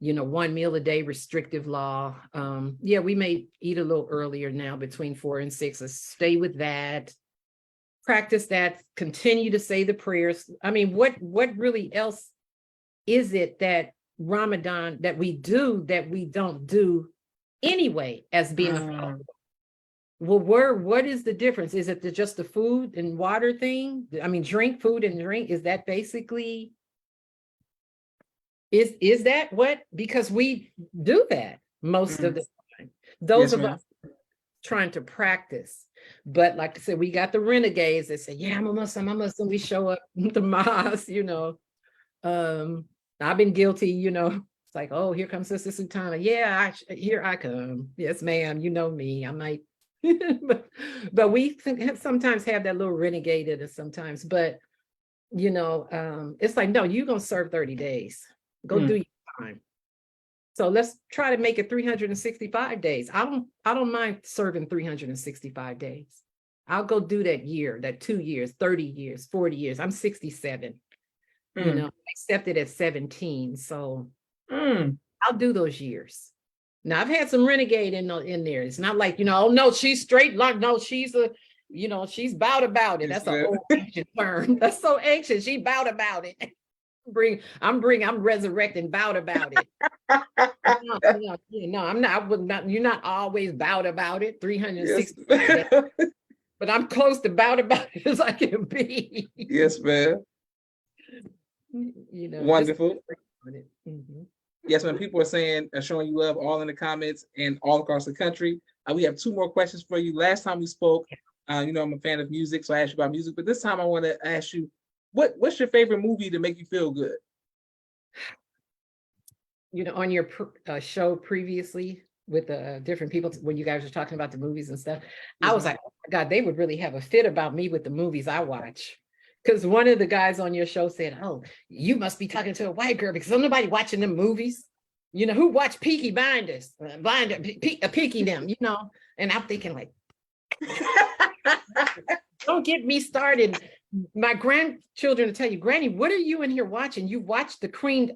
1 meal a day restrictive law. We may eat a little earlier now between 4 and 6. Let's stay with that. Practice that, continue to say the prayers. I mean, what really else is it that Ramadan that we do that we don't do anyway as being a follower? Well, what is the difference? Is it just the food and water thing? I mean, food and drink, is that basically, is that what? Because we do that most of the time. Those of us trying to practice. But like I said, we got the renegades that say, yeah, I'm a Muslim. We show up to mosque, I've been guilty, it's like, oh, here comes Sister Sultanah. Yeah, here I come. Yes, ma'am, you know me. I might, but we sometimes have that little renegade in us sometimes, but it's like, no, you're going to serve 30 days. Go do your time. So let's try to make it 365 days. I don't mind serving 365 days. I'll go do that year, that 2 years, 30 years, 40 years. I'm 67. I accepted at 17. So I'll do those years. Now I've had some renegade in there. It's not like, oh no, she's straight. Like, no, she's she's bowed about it. That's an old ancient term. That's so ancient. She bowed about it. I'm resurrecting bowed about it. No, I'm not. You're not always bowed about it. 360, but I'm close to bowed about it as I can be. Yes, ma'am. Wonderful. Yes, ma'am. People are saying, showing you love all in the comments and all across the country. We have 2 more questions for you. Last time we spoke, I'm a fan of music, so I asked you about music. But this time I want to ask you, what's your favorite movie to make you feel good? On your show previously with different people, when you guys were talking about the movies and stuff, I was like, oh my God, they would really have a fit about me with the movies I watch. Because one of the guys on your show said, oh, you must be talking to a white girl because there's nobody watching them movies. Who watch Peaky Blinders, Peaky them, and I'm thinking like, don't get me started. My grandchildren will tell you, Granny, what are you in here watching? You watched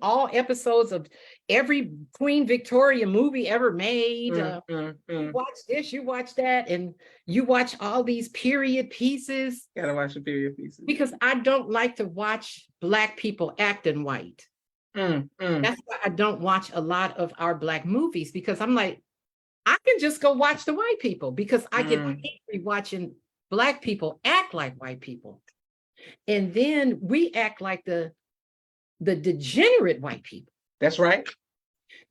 all episodes of every Queen Victoria movie ever made. You watch this, you watch that, and you watch all these period pieces. Gotta watch the period pieces. Because I don't like to watch Black people acting white. That's why I don't watch a lot of our Black movies, because I'm like, I can just go watch the white people because I get angry watching Black people act like white people. And then we act like the degenerate white people. That's right.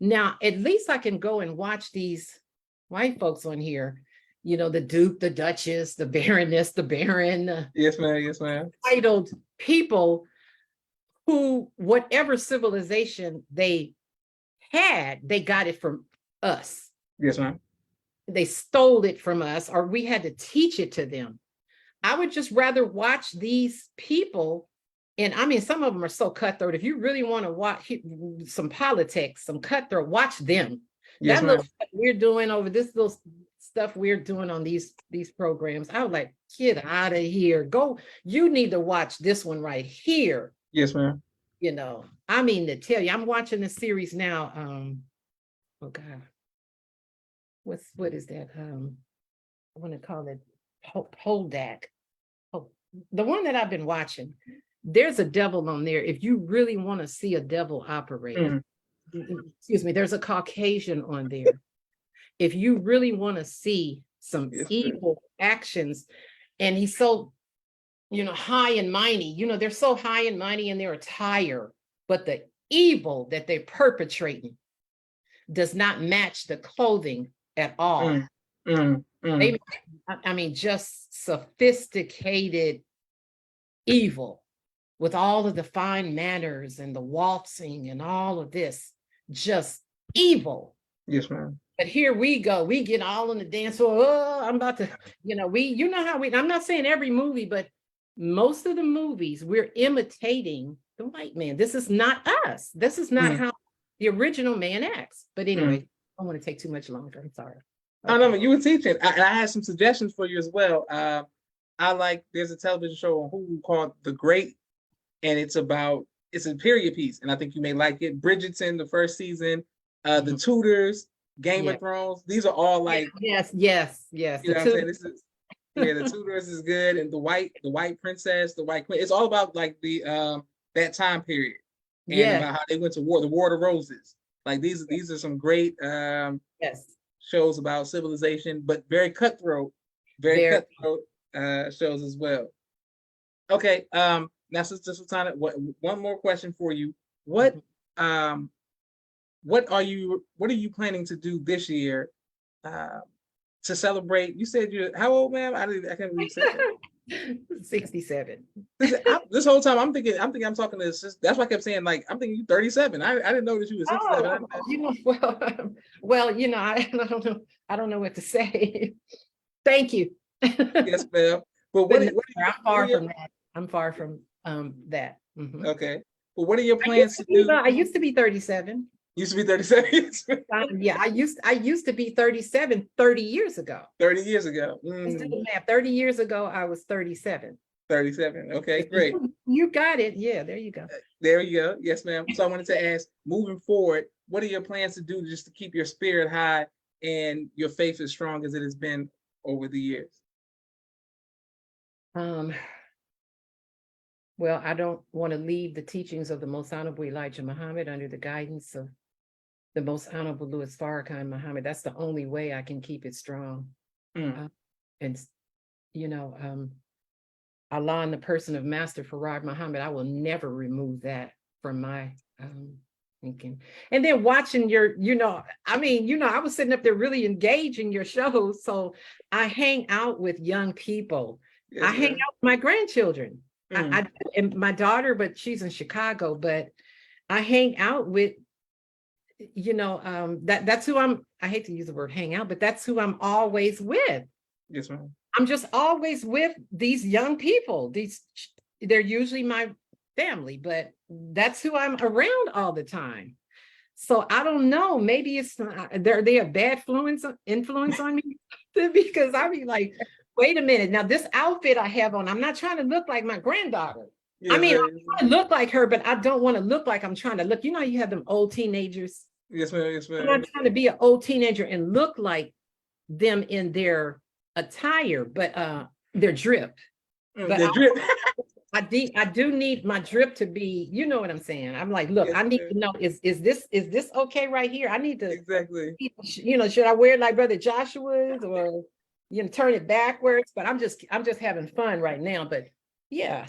Now, at least I can go and watch these white folks on here, the Duke, the Duchess, the Baroness, the Baron. Yes, ma'am. Yes, ma'am. Titled people who, whatever civilization they had, they got it from us. Yes, ma'am. They stole it from us, or we had to teach it to them. I would just rather watch these people. And I mean, some of them are so cutthroat. If you really want to watch some politics, some cutthroat, watch them. Yes, that little stuff we're doing over this little stuff we're doing on these programs, I was like, get out of here. Go. You need to watch this one right here. Yes, ma'am. You know, I mean, to tell you, I'm watching the series now. Oh God, what is that? I want to call it Poldak. Oh, the one that I've been watching. There's a devil on there. If you really want to see a devil operate, excuse me, there's a Caucasian on there. If you really want to see some evil actions, and he's so, high and mighty, they're so high and mighty in their attire, but the evil that they're perpetrating does not match the clothing at all. They, I mean, just sophisticated evil with all of the fine manners and the waltzing and all of this, just evil. Yes, ma'am. But here we go. We get all on the dance floor. Oh, I'm about to, I'm not saying every movie, but most of the movies we're imitating the white man. This is not us. This is not how the original man acts. But anyway, I don't want to take too much longer. I'm sorry. Okay. No, you were teaching. I had some suggestions for you as well. There's a television show on Hulu called The Great, and it's a period piece, and I think you may like it. Bridgerton, the first season, The Tudors, Game of Thrones. These are all like yes. You know what I'm saying? The Tudors is good, and the white princess, the white queen. It's all about like the that time period, and about how they went to war, the War of the Roses. Like these are some great shows about civilization, but very cutthroat, shows as well. Okay, now Sister Sultanah, one more question for you. What are you planning to do this year to celebrate? You said you're how old, ma'am? I can't believe you said that. 67. This whole time I'm thinking I'm talking to this. That's why I kept saying like I'm thinking you 37. I didn't know that you were 67. I don't know what to say. Thank you. Yes, ma'am. But I'm far from that. Okay. Well, what are your plans to do? I used to be 37. Used to be 37. Yeah, I used to be 37 30 years ago. 30 years ago. 30 years ago, I was 37. 37. Okay, great. You got it. Yeah, there you go. There you go. Yes, ma'am. So I wanted to ask, moving forward, what are your plans to do just to keep your spirit high and your faith as strong as it has been over the years? Well, I don't want to leave the teachings of the Most Honorable Elijah Muhammad under the guidance of the Most Honorable Louis Farrakhan Muhammad. That's the only way I can keep it strong. And Allah in the person of Master Farad Muhammad, I will never remove that from my thinking. And then watching I was sitting up there really engaged in your shows. So I hang out with young people. Yes, I hang out with my grandchildren. And my daughter, but she's in Chicago, but I hang out with, that's who I hate to use the word hang out, but that's who I'm always with. Yes, ma'am. I'm just always with these young people. They're usually my family, but that's who I'm around all the time. So I don't know, maybe it's they a bad influence on me because I be like, wait a minute. Now, this outfit I have on, I'm not trying to look like my granddaughter. Yeah, I mean, I'm trying to look like her, but I don't want to look like I'm trying to look. You have them old teenagers. Yes, ma'am. Yes, ma'am. I'm not trying to be an old teenager and look like them in their attire, but their drip. But I do need my drip to be, you know what I'm saying? I'm like, look, yes, I need to know, is this okay right here? I need to, exactly. Should I wear it like Brother Joshua's or turn it backwards? But I'm just having fun right now. But yeah,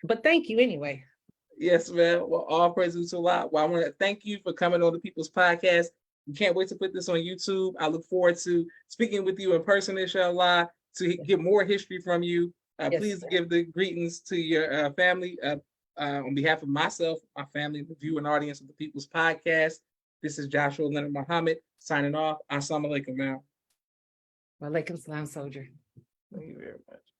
but thank you anyway. Yes, ma'am. Well, all praises to Allah. Well, I want to thank you for coming on the People's Podcast. We can't wait to put this on YouTube. I look forward to speaking with you in person, inshallah, to get more history from you. Yes, please give the greetings to your family on behalf of myself, my family, the viewing audience of the People's Podcast. This is Joshua Leonard Muhammad signing off. Assalamu alaikum, ma'am. Wa alaikum salam, soldier. Thank you very much.